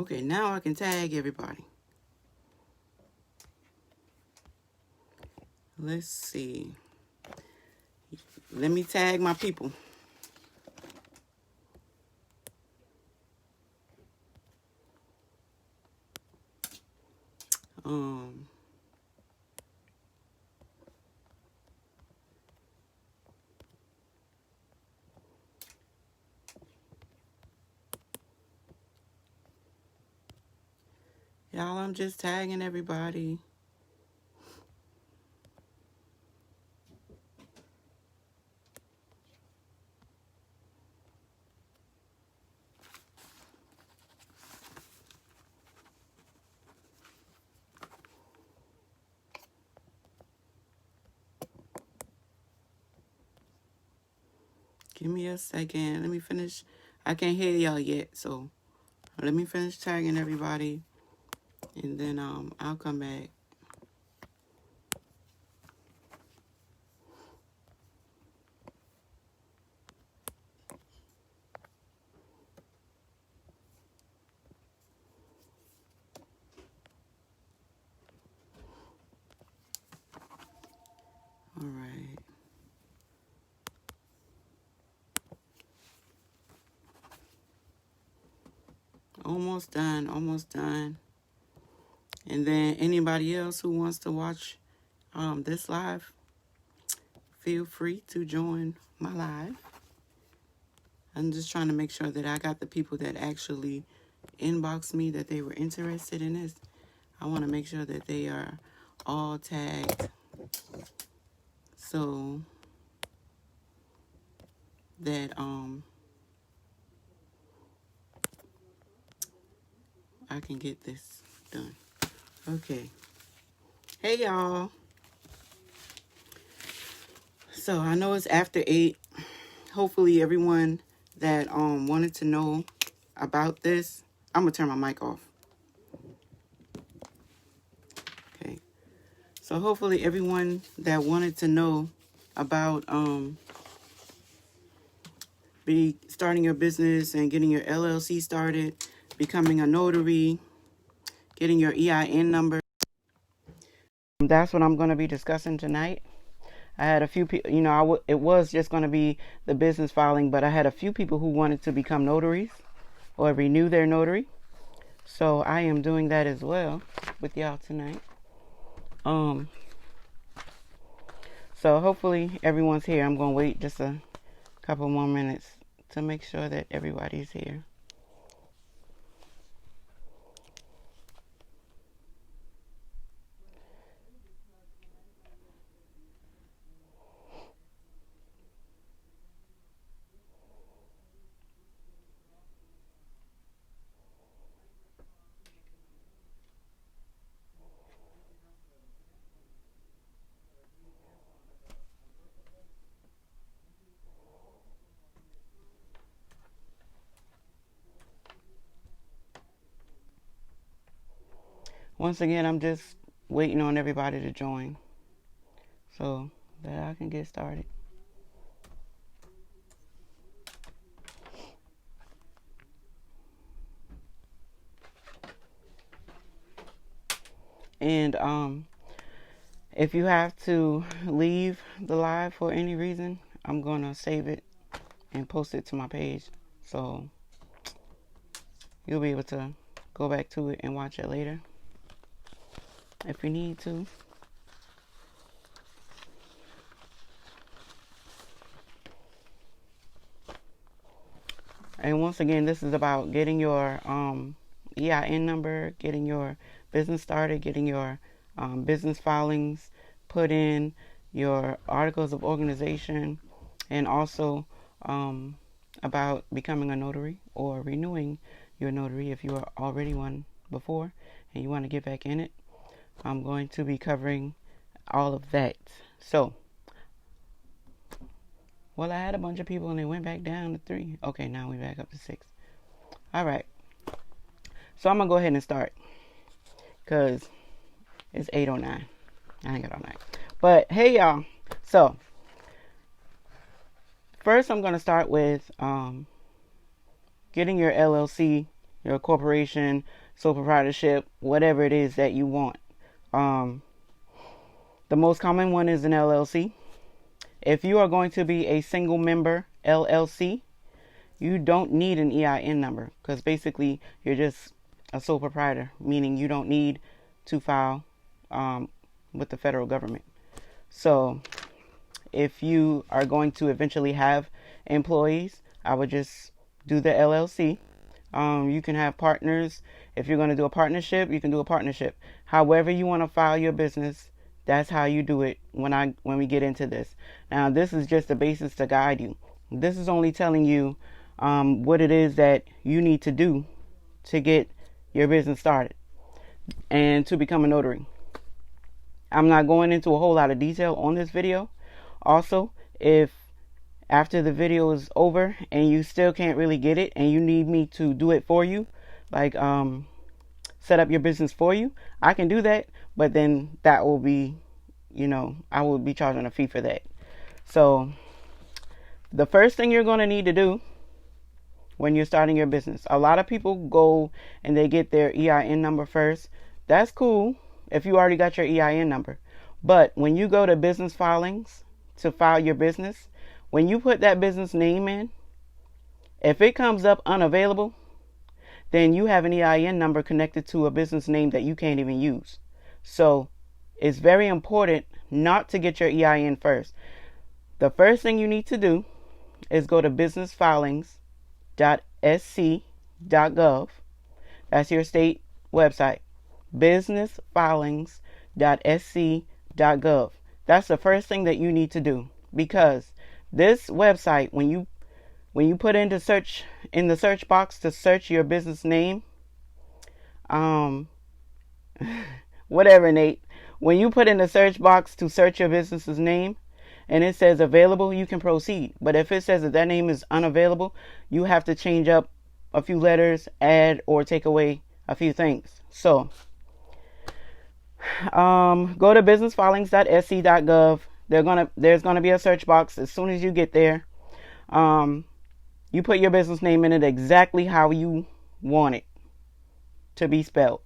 Okay, now I can tag everybody. Let's see. Let me tag my people. Y'all, I'm just tagging everybody. Give me a second. Let me finish. I can't hear y'all yet, so let me finish tagging everybody, and then I'll come back. All right. Almost done. Almost done. And then anybody else who wants to watch this live, feel free to join my live. I'm just trying to make sure that I got the people that actually inboxed me that they were interested in this. I want to make sure that they are all tagged, so that I can get this done. Okay. Hey y'all. So I know it's after 8. Hopefully everyone that wanted to know about this, I'm gonna turn my mic off. Okay. So hopefully everyone that wanted to know about starting your business and getting your LLC started, becoming a notary, getting your EIN number. That's what I'm going to be discussing tonight. I had a few people, it was just going to be the business filing, but I had a few people who wanted to become notaries or renew their notary. So I am doing that as well with y'all tonight. So hopefully everyone's here. I'm going to wait just a couple more minutes to make sure that everybody's here. Once again, I'm just waiting on everybody to join so that I can get started. And if you have to leave the live for any reason, I'm going to save it and post it to my page. So you'll be able to go back to it and watch it later if you need to. And once again, this is about getting your EIN number, getting your business started, getting your business filings put in, your articles of organization, and also about becoming a notary or renewing your notary if you are already one before and you want to get back in it. I'm going to be covering all of that. So, well, I had a bunch of people and they went back down to 3. Okay, now we're back up to 6. All right. So I'm going to go ahead and start because it's 8:09. I ain't got all night. But hey, y'all. So first I'm going to start with getting your LLC your corporation, sole proprietorship, whatever it is that you want. The most common one is an LLC. If you are going to be a single member LLC, you don't need an EIN number, because basically you're just a sole proprietor, meaning you don't need to file with the federal government. So if you are going to eventually have employees, I would just do the LLC. You can have partners. If you're going to do a partnership, you can do a partnership. However you want to file your business, that's how you do it when we get into this. Now, this is just the basis to guide you. This is only telling you what it is that you need to do to get your business started and to become a notary. I'm not going into a whole lot of detail on this video. Also, if after the video is over and you still can't really get it and you need me to do it for you, like set up your business for you, I can do that, but then that will be, I will be charging a fee for that. So the first thing you're going to need to do when you're starting your business, a lot of people go and they get their EIN number first. That's cool if you already got your EIN number. But when you go to business filings to file your business, when you put that business name in, if it comes up unavailable, then you have an EIN number connected to a business name that you can't even use. So it's very important not to get your EIN first. The first thing you need to do is go to businessfilings.sc.gov. That's your state website. businessfilings.sc.gov. That's the first thing that you need to do, because this website, when you put in the search box to search your business name, whatever, Nate, when you put in the search box to search your business's name and it says available, you can proceed. But if it says that name is unavailable, you have to change up a few letters, add or take away a few things. So go to businessfilings.sc.gov. There's gonna be a search box. As soon as you get there, you put your business name in it exactly how you want it to be spelled.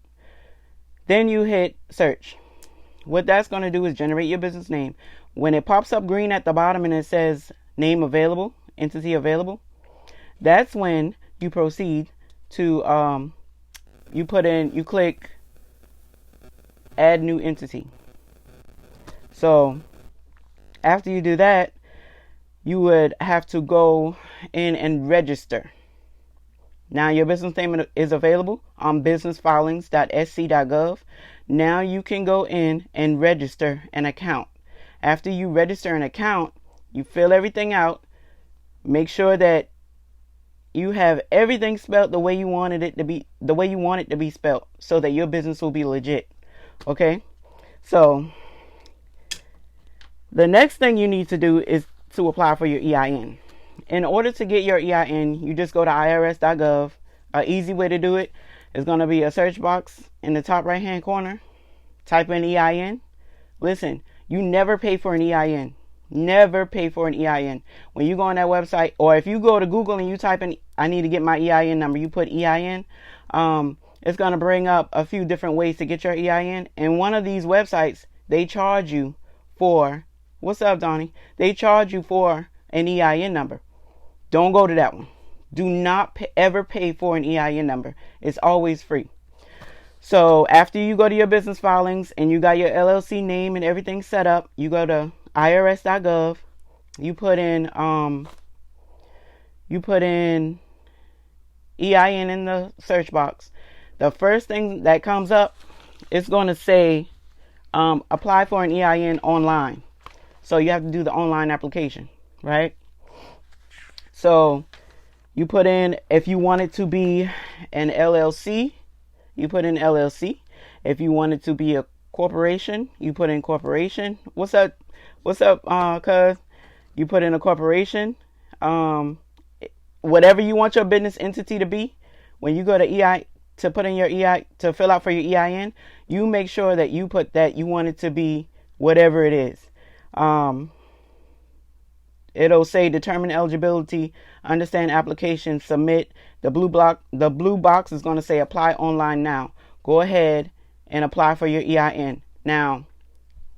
Then you hit search. What that's going to do is generate your business name. When it pops up green at the bottom and it says name available, entity available, that's when you proceed to you click add new entity. So after you do that, you would have to go in and register. Now your business name is available on businessfilings.sc.gov. Now you can go in and register an account. After you register an account, you fill everything out. Make sure that you have everything spelled the way you wanted it to be, spelled, so that your business will be legit. Okay? So the next thing you need to do is to apply for your EIN. In order to get your EIN, you just go to irs.gov. An easy way to do it is going to be a search box in the top right hand corner. Type in EIN. Listen, you never pay for an EIN. Never pay for an EIN. When you go on that website, or if you go to Google and you type in, I need to get my EIN number, you put EIN, it's going to bring up a few different ways to get your EIN. And one of these websites, they charge you for, what's up, Donnie? They charge you for an EIN number. Don't go to that one. Do not ever pay for an EIN number. It's always free. So after you go to your business filings and you got your LLC name and everything set up, you go to irs.gov. You put in EIN in the search box. The first thing that comes up, it's going to say apply for an EIN online. So you have to do the online application, right? So you put in, if you want it to be an LLC, you put in LLC. If you want it to be a corporation, you put in corporation. What's up, cuz? You put in a corporation. Whatever you want your business entity to be, when you go to to put in your to fill out for your EIN, you make sure that you put that you want it to be whatever it is. it'll say determine eligibility, understand application, submit. The blue box is going to say apply online now. Go ahead and apply for your EIN. Now,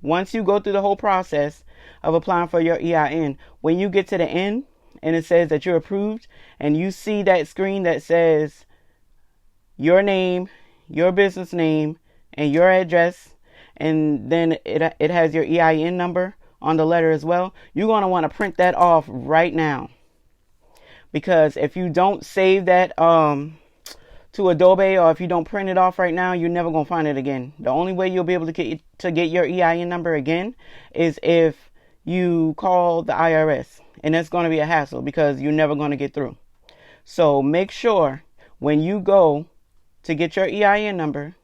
once you go through the whole process of applying for your EIN, when you get to the end and it says that you're approved and you see that screen that says your name, your business name, and your address, and then it has your EIN number on the letter as well, you're going to want to print that off right now. Because if you don't save that to Adobe, or if you don't print it off right now, you're never going to find it again. The only way you'll be able to get your EIN number again is if you call the IRS. And that's going to be a hassle because you're never going to get through. So make sure when you go to get your EIN number,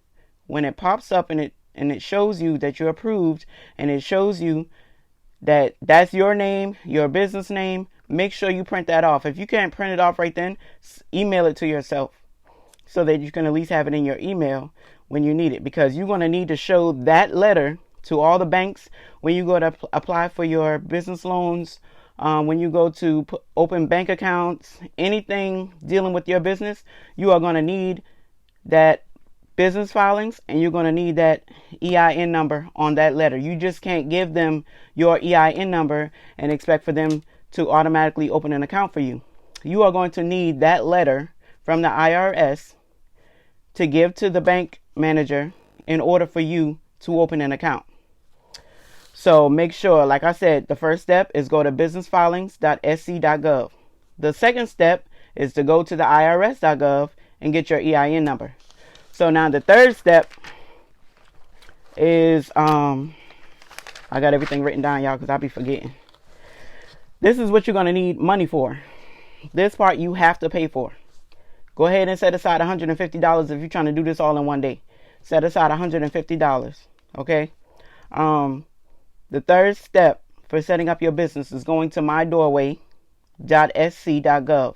when it pops up and it shows you that you're approved, and it shows you that that's your name, your business name, make sure you print that off. If you can't print it off right then, email it to yourself so that you can at least have it in your email when you need it, because you're going to need to show that letter to all the banks when you go to apply for your business loans, when you go to open bank accounts, anything dealing with your business. You are going to need that business filings, and you're going to need that EIN number on that letter. You just can't give them your EIN number and expect for them to automatically open an account for you. You are going to need that letter from the IRS to give to the bank manager in order for you to open an account. So make sure, like I said, the first step is go to businessfilings.sc.gov. The second step is to go to the irs.gov and get your EIN number. So now the third step is, I got everything written down, y'all, because I'll be forgetting. This is what you're going to need money for. This part you have to pay for. Go ahead and set aside $150 if you're trying to do this all in one day. Set aside $150, okay? The third step for setting up your business is going to mydoorway.sc.gov.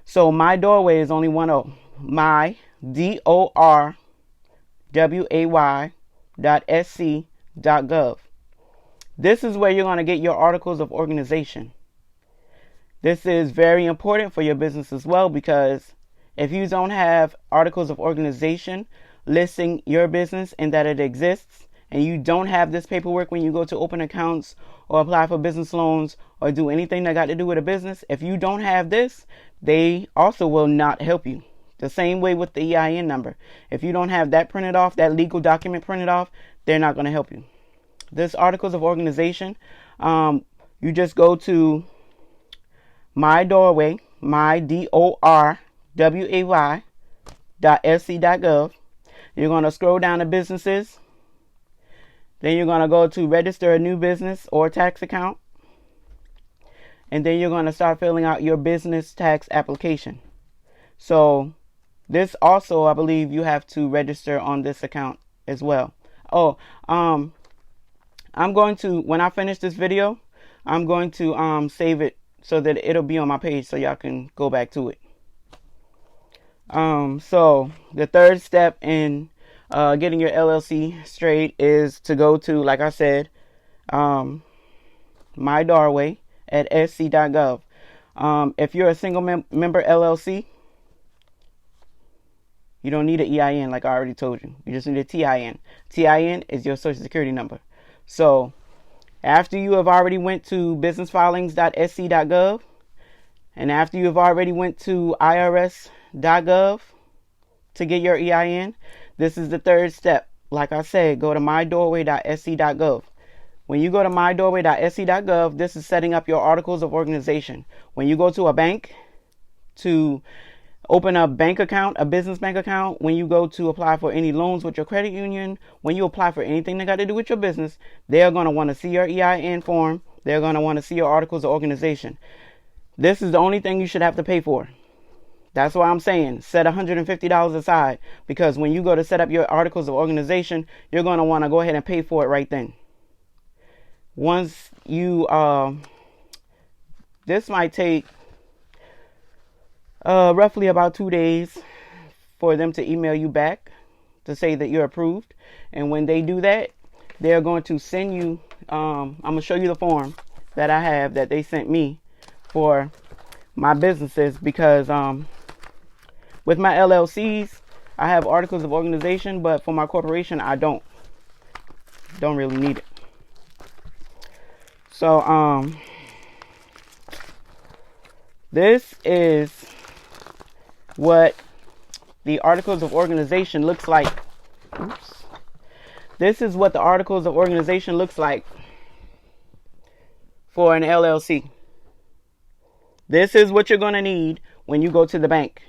So my doorway is only one O. My DORWAY.sc.gov. This is where you're going to get your articles of organization. This is very important for your business as well, because if you don't have articles of organization listing your business and that it exists, and you don't have this paperwork when you go to open accounts or apply for business loans or do anything that got to do with a business, if you don't have this, they also will not help you. The same way with the EIN number. If you don't have that printed off, that legal document printed off, they're not going to help you. This articles of organization, you just go to my doorway, myDORWAY.sc.gov. You're going to scroll down to businesses. Then you're going to go to register a new business or tax account. And then you're going to start filling out your business tax application. So this also, I believe you have to register on this account as well. Oh, I'm going to, when I finish this video, I'm going to save it so that it'll be on my page so y'all can go back to it. So the third step in getting your LLC straight is to go to, like I said, my doorway at sc.gov. If you're a single member LLC, you don't need an EIN like I already told you. You just need a TIN. TIN is your social security number. So after you have already went to businessfilings.sc.gov, and after you have already went to irs.gov to get your EIN, this is the third step. Like I said, go to mydoorway.sc.gov. When you go to mydoorway.sc.gov, this is setting up your articles of organization. When you go to a bank to open a bank account, a business bank account, when you go to apply for any loans with your credit union, when you apply for anything that got to do with your business, they're going to want to see your EIN form. They're going to want to see your articles of organization. This is the only thing you should have to pay for. That's why I'm saying set $150 aside, because when you go to set up your articles of organization, you're going to want to go ahead and pay for it right then. Once you, this might take roughly about 2 days for them to email you back to say that you're approved. And when they do that, they're going to send you, I'm going to show you the form. that I have that they sent me for my businesses, because with my LLCs, I have articles of organization, but for my corporation, I don't really need it. So this is what the articles of organization looks like. Oops. This is what the articles of organization looks like for an LLC. This is what you're going to need when you go to the bank.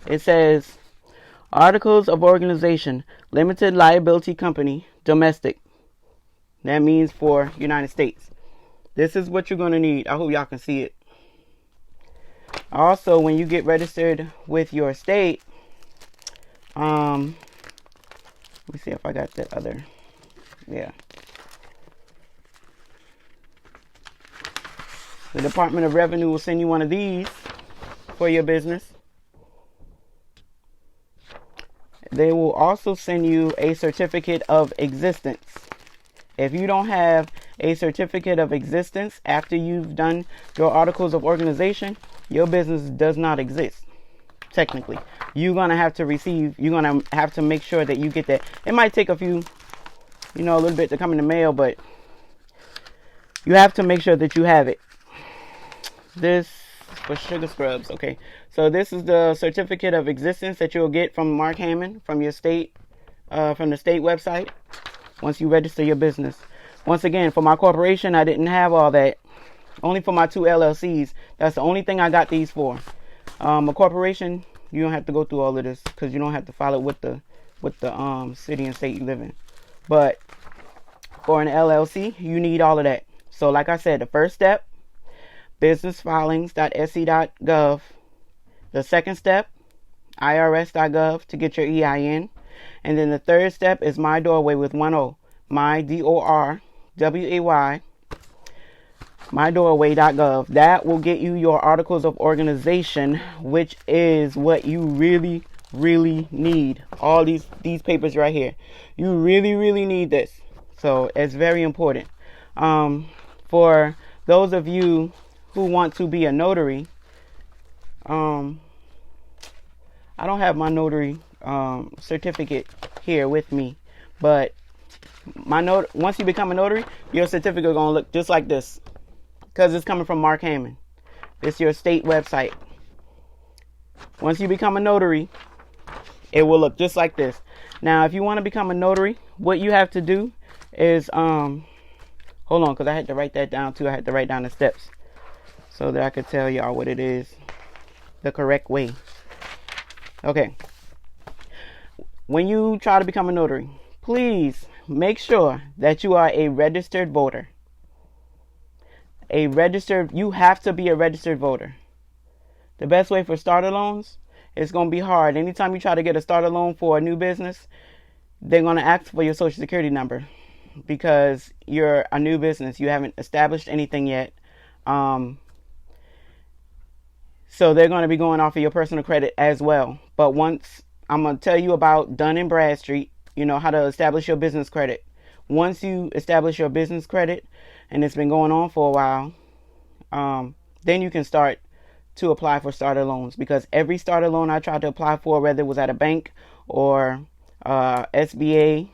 It says articles of organization, limited liability company, domestic. That means for United States. This is what you're going to need. I hope y'all can see it. Also, when you get registered with your state, let me see if I got that other. Yeah. The Department of Revenue will send you one of these for your business. They will also send you a certificate of existence. If you don't have a certificate of existence after you've done your articles of organization, your business does not exist. Technically, you're going to have to make sure that you get that. It might take a few, a little bit to come in the mail, but you have to make sure that you have it. This for sugar scrubs. Okay. So this is the certificate of existence that you'll get from Mark Hammond from your state, from the state website once you register your business. Once again, for my corporation, I didn't have all that. Only for my 2 LLCs. That's the only thing I got these for. A corporation, you don't have to go through all of this because you don't have to file it with the city and state you live in. But for an LLC, you need all of that. So like I said, the first step, businessfilings.sc.gov. The second step, irs.gov to get your EIN. And then the third step is My Doorway with 1 O. My DORWAY. MyDoorway.gov. That will get you your articles of organization, which is what you really, really need. All these papers right here. You really, really need this. So it's very important. For those of you who want to be a notary, I don't have my notary certificate here with me, but once you become a notary, your certificate is going to look just like this, because it's coming from Mark Hammond. It's your state website. Once you become a notary, it will look just like this. Now, if you want to become a notary, what you have to do is hold on, because I had to write that down too. I had to write down the steps so that I could tell y'all what it is the correct way. Okay. When you try to become a notary, please make sure that you are a registered voter. You have to be a registered voter. The best way for starter loans, it's going to be hard. Anytime you try to get a starter loan for a new business, they're going to ask for your social security number because you're a new business. You haven't established anything yet. So they're going to be going off of your personal credit as well. But once I'm going to tell you about Dun & Bradstreet, how to establish your business credit. Once you establish your business credit, and it's been going on for a while, then you can start to apply for starter loans. Because every starter loan I tried to apply for, whether it was at a bank or SBA,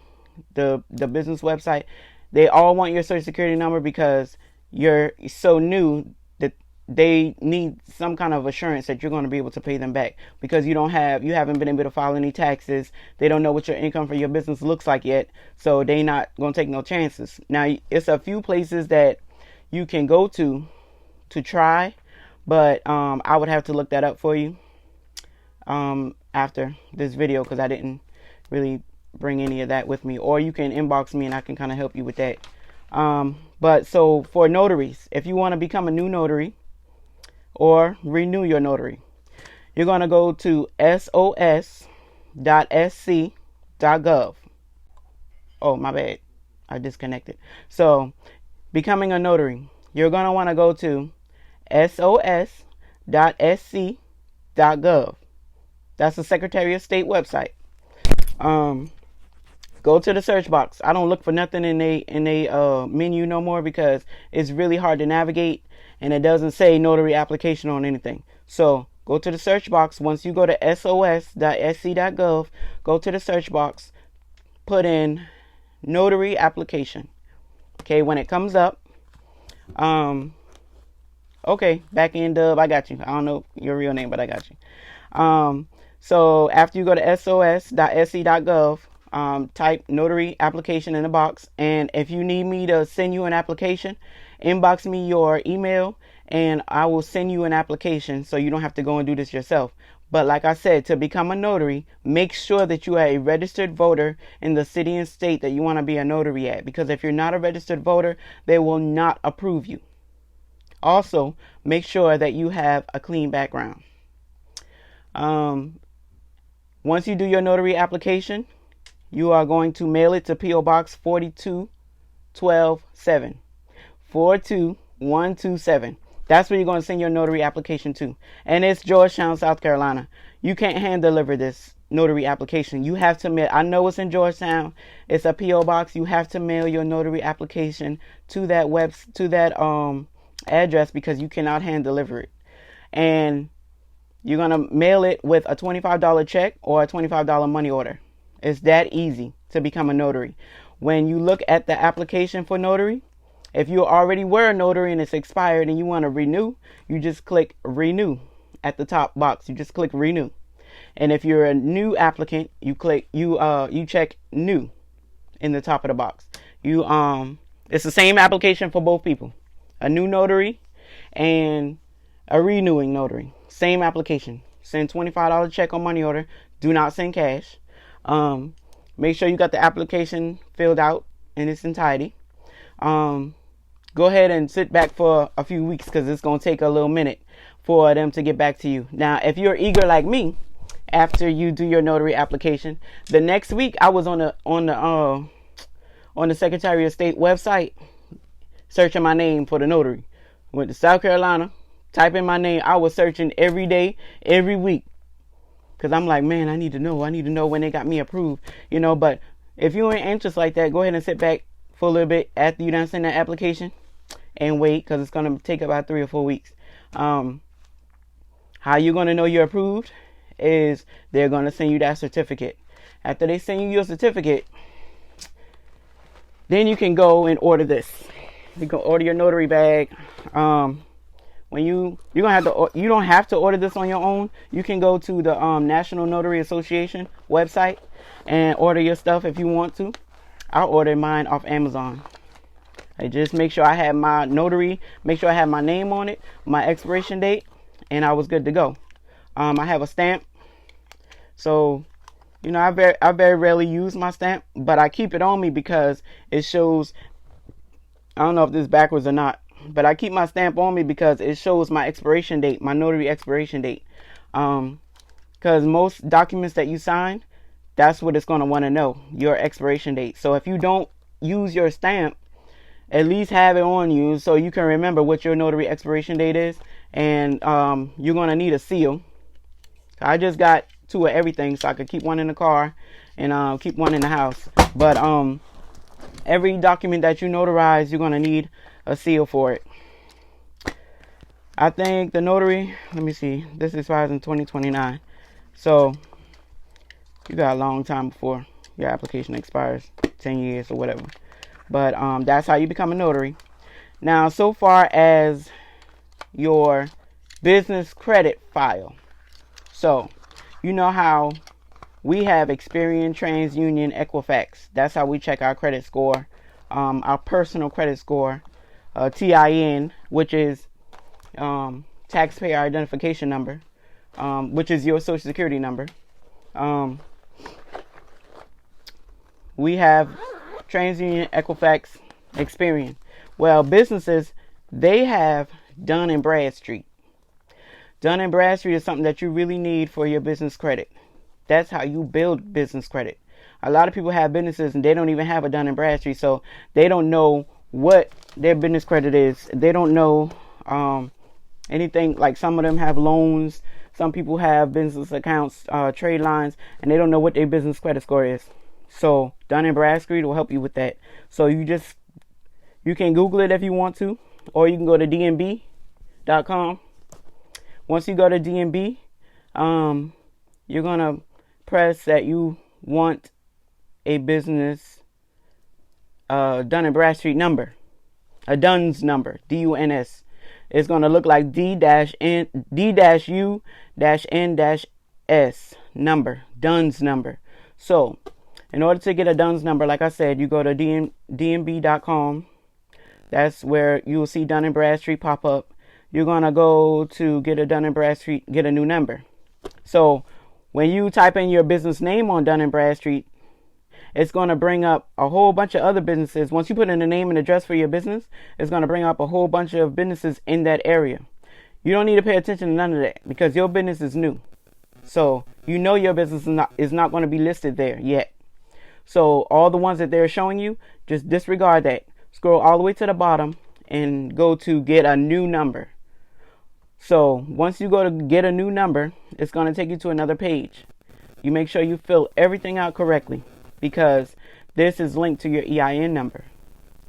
the business website, they all want your social security number because you're so new that they need some kind of assurance that you're going to be able to pay them back, because you haven't been able to file any taxes. They don't know what your income for your business looks like yet, so they're not going to take no chances. Now, it's a few places that you can go to try, but I would have to look that up for you after this video, because I didn't really bring any of that with me. Or you can inbox me and I can kind of help you with that. But so for notaries, if you want to become a new notary or renew your notary, you're going to go to sos.sc.gov. Oh, my bad. I disconnected. So becoming a notary, you're going to want to go to sos.sc.gov. That's the Secretary of State website. Go go to the search box. I don't look for nothing in a menu no more because it's really hard to navigate and it doesn't say notary application on anything. So go to the search box. Once you go to sos.sc.gov, go to the search box, put in notary application. Okay, when it comes up, okay, back end Dub, I got you. I don't know your real name, but I got you. So after you go to sos.sc.gov, type notary application in the box. And if you need me to send you an application, inbox me your email and I will send you an application so you don't have to go and do this yourself. But like I said, to become a notary, make sure that you are a registered voter in the city and state that you want to be a notary at. Because if you're not a registered voter, they will not approve you. Also, make sure that you have a clean background. Once you do your notary application, you are going to mail it to P.O. Box 42127. 42127. That's where you're going to send your notary application to. And it's Georgetown, South Carolina. You can't hand deliver this notary application. You have to mail. I know it's in Georgetown. It's a P.O. Box. You have to mail your notary application to that address because you cannot hand deliver it. And you're going to mail it with a $25 check or a $25 money order. It's that easy to become a notary. When you look at the application for notary, if you already were a notary and it's expired and you want to renew, you just click renew at the top box. You just click renew. And if you're a new applicant, you check new in the top of the box. It's the same application for both people. A new notary and a renewing notary. Same application. Send $25 check or money order. Do not send cash. Make sure you got the application filled out in its entirety. Go ahead and sit back for a few weeks because it's going to take a little minute for them to get back to you. Now, if you're eager like me, after you do your notary application, the next week I was on the Secretary of State website searching my name for the notary. Went to South Carolina, type in my name. I was searching every day, every week. Because I'm like, man, I need to know when they got me approved. But if you ain't anxious like that, go ahead and sit back for a little bit after you done send that application and wait, because it's going to take about 3 or 4 weeks. How you're going to know you're approved is they're going to send you that certificate. After they send you your certificate, then you can go and order this. You can order your notary bag. When you don't have to order this on your own. You can go to the National Notary Association website and order your stuff if you want to. I ordered mine off Amazon. I just make sure I have my notary, make sure I have my name on it, my expiration date, and I was good to go. I have a stamp. So, I very rarely use my stamp, but I keep it on me because it shows, I don't know if this is backwards or not, but I keep my stamp on me because it shows my expiration date, my notary expiration date. Because most documents that you sign, that's what it's going to want to know, your expiration date. So if you don't use your stamp, at least have it on you so you can remember what your notary expiration date is. And you're going to need a seal. I just got 2 of everything so I could keep one in the car and keep one in the house. But every document that you notarize, you're going to need a seal for it. I think the notary, let me see, this expires in 2029. So you got a long time before your application expires, 10 years or whatever. But that's how you become a notary. Now, so far as your business credit file. So, you know how we have Experian, TransUnion, Equifax. That's how we check our credit score, our personal credit score. TIN, which is taxpayer identification number, which is your social security number. We have TransUnion, Equifax, Experian. Well, businesses, they have Dun & Bradstreet. Dun & Bradstreet is something that you really need for your business credit. That's how you build business credit. A lot of people have businesses and they don't even have a Dun & Bradstreet, so they don't know what their business credit is. They don't know anything. Like, some of them have loans, some people have business accounts, trade lines, and they don't know what their business credit score is. So Dun & Bradstreet will help you with that. So you can Google it if you want to, or you can go to dnb.com. Once you go to DNB, you're going to press that you want a business Dun & Bradstreet number, a DUNS number, DUNS. It's going to look like D-U-N-S number, DUNS number. So in order to get a DUNS number, like I said, you go to dnb.com. That's where you will see Dun & Bradstreet pop up. You're going to go to get a Dun & Bradstreet, get a new number. So when you type in your business name on Dun & Bradstreet, it's going to bring up a whole bunch of other businesses. Once you put in the name and address for your business, it's going to bring up a whole bunch of businesses in that area. You don't need to pay attention to none of that because your business is new. So you know your business is not going to be listed there yet. So all the ones that they're showing you, just disregard that. Scroll all the way to the bottom and go to get a new number. So once you go to get a new number, it's going to take you to another page. You make sure you fill everything out correctly because this is linked to your EIN number.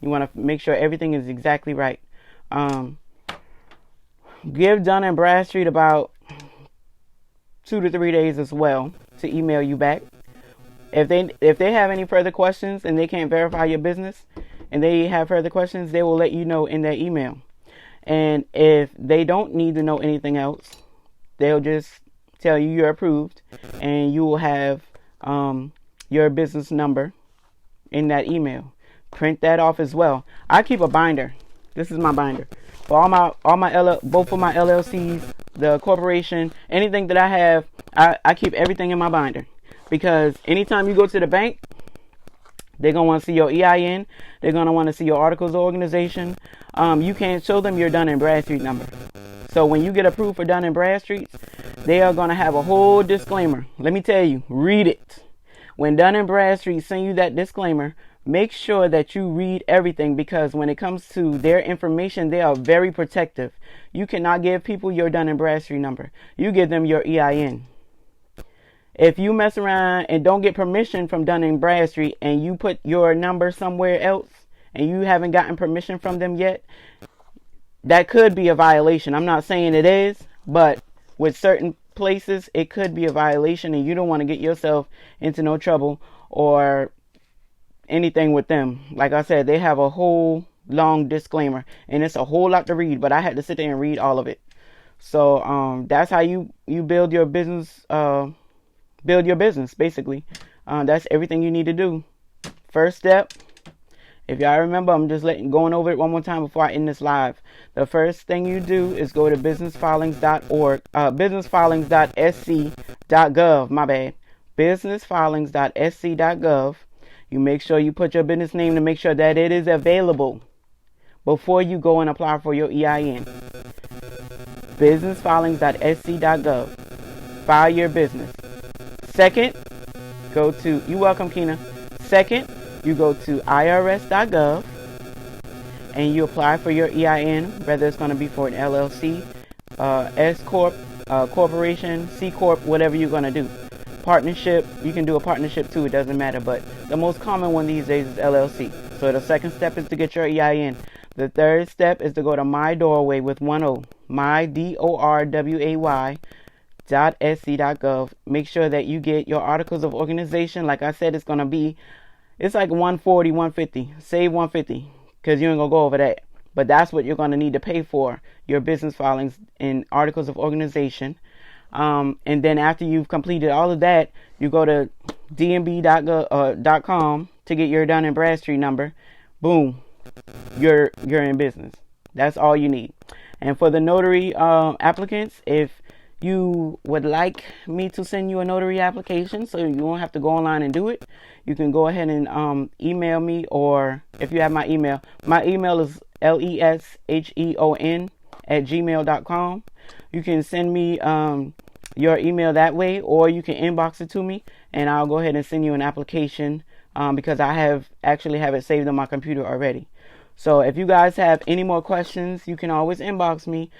You want to make sure everything is exactly right. Give Dun & Bradstreet about 2 to 3 days as well to email you back. If they have any further questions and they can't verify your business and they have further questions, they will let you know in their email. And if they don't need to know anything else, they'll just tell you you're approved and you will have your business number in that email. Print that off as well. I keep a binder. This is my binder. For both of my LLCs, the corporation, anything that I have, I keep everything in my binder. Because anytime you go to the bank, they're going to want to see your EIN. They're going to want to see your articles of organization. You can't show them your Dun & Bradstreet number. So when you get approved for Dun & Bradstreet, they are going to have a whole disclaimer. Let me tell you, read it. When Dun & Bradstreet send you that disclaimer, make sure that you read everything because when it comes to their information, they are very protective. You cannot give people your Dun & Bradstreet number. You give them your EIN. If you mess around and don't get permission from Dun & Bradstreet and you put your number somewhere else and you haven't gotten permission from them yet, that could be a violation. I'm not saying it is, but with certain places, it could be a violation and you don't want to get yourself into no trouble or anything with them. Like I said, they have a whole long disclaimer and it's a whole lot to read, but I had to sit there and read all of it. So that's how you build your business. Build your business, basically. That's everything you need to do. First step, if y'all remember, I'm just going over it one more time before I end this live. The first thing you do is go to businessfilings.org, businessfilings.sc.gov, my bad. Businessfilings.sc.gov. You make sure you put your business name to make sure that it is available before you go and apply for your EIN. Businessfilings.sc.gov. File your business. Second, you're welcome, Keena. Second, you go to irs.gov and you apply for your EIN, whether it's going to be for an LLC, S Corp, corporation, C Corp, whatever you're going to do. Partnership, you can do a partnership too, it doesn't matter, but the most common one these days is LLC. So the second step is to get your EIN. The third step is to go to My Doorway with one O, my.dorway.sc.gov. Make sure that you get your articles of organization. Like I said, it's like 140, 150. Save 150 because you ain't gonna go over that. But that's what you're gonna need to pay for your business filings and articles of organization. And then after you've completed all of that, you go to dnb.com to get your Dun & Bradstreet number. Boom, you're in business. That's all you need. And for the notary applicants, if you would like me to send you a notary application so you won't have to go online and do it, you can go ahead and email me, or if you have my email is lesheon@gmail.com. You can send me your email that way, or you can inbox it to me and I'll go ahead and send you an application because I have it saved on my computer already. So if you guys have any more questions, you can always inbox me.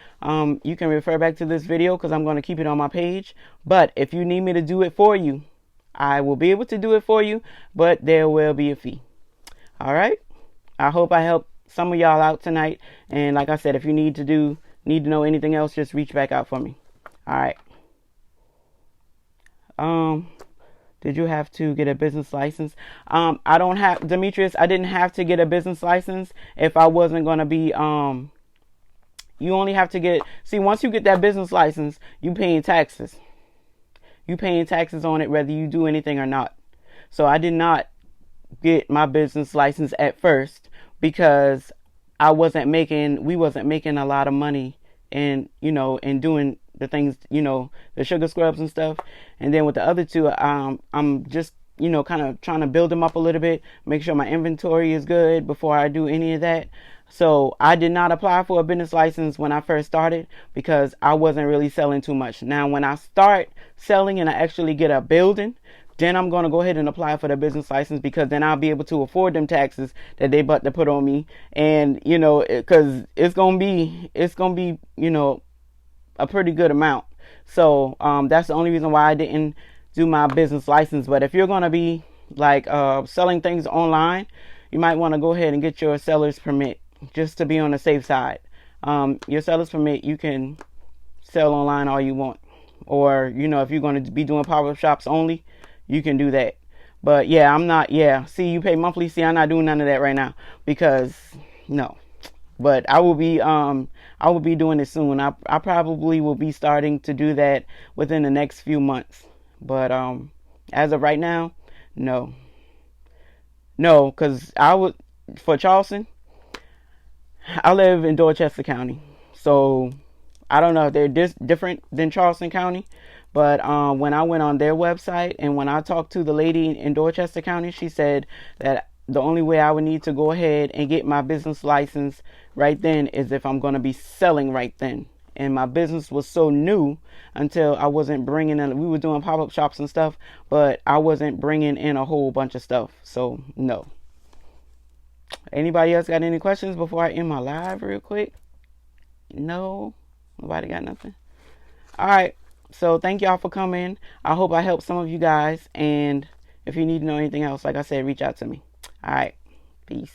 You can refer back to this video because I'm going to keep it on my page. But if you need me to do it for you, I will be able to do it for you, but there will be a fee. All right. I hope I helped some of y'all out tonight. And like I said, if you need to know anything else, just reach back out for me. All right. Did you have to get a business license? I don't have, Demetrius, I didn't have to get a business license if I wasn't going to be, you only have to get, see, once you get that business license, you paying taxes. You paying taxes on it whether you do anything or not. So I did not get my business license at first because we wasn't making a lot of money in doing the things, the sugar scrubs and stuff. And then with the other two, I'm just, kind of trying to build them up a little bit, make sure my inventory is good before I do any of that. So I did not apply for a business license when I first started because I wasn't really selling too much. Now, when I start selling and I actually get a building, then I'm going to go ahead and apply for the business license because then I'll be able to afford them taxes that they about to put on me. And, because it's going to be, a pretty good amount. So, that's the only reason why I didn't do my business license. But if you're going to be like, selling things online, you might want to go ahead and get your seller's permit just to be on the safe side. Your seller's permit, you can sell online all you want. Or, if you're going to be doing pop-up shops only, you can do that. But yeah, see, you pay monthly. See, I'm not doing none of that right now because no. But I will be doing it soon. I probably will be starting to do that within the next few months. But as of right now, no, because for Charleston, I live in Dorchester County, so I don't know if they're different than Charleston County. But when I went on their website and when I talked to the lady in Dorchester County, she said that the only way I would need to go ahead and get my business license right then is if I'm going to be selling right then. And my business was so new until I wasn't bringing in, we were doing pop-up shops and stuff, but I wasn't bringing in a whole bunch of stuff. So no. Anybody else got any questions before I end my live real quick? No, nobody got nothing. All right. So thank y'all for coming. I hope I helped some of you guys. And if you need to know anything else, like I said, reach out to me. All right. Peace.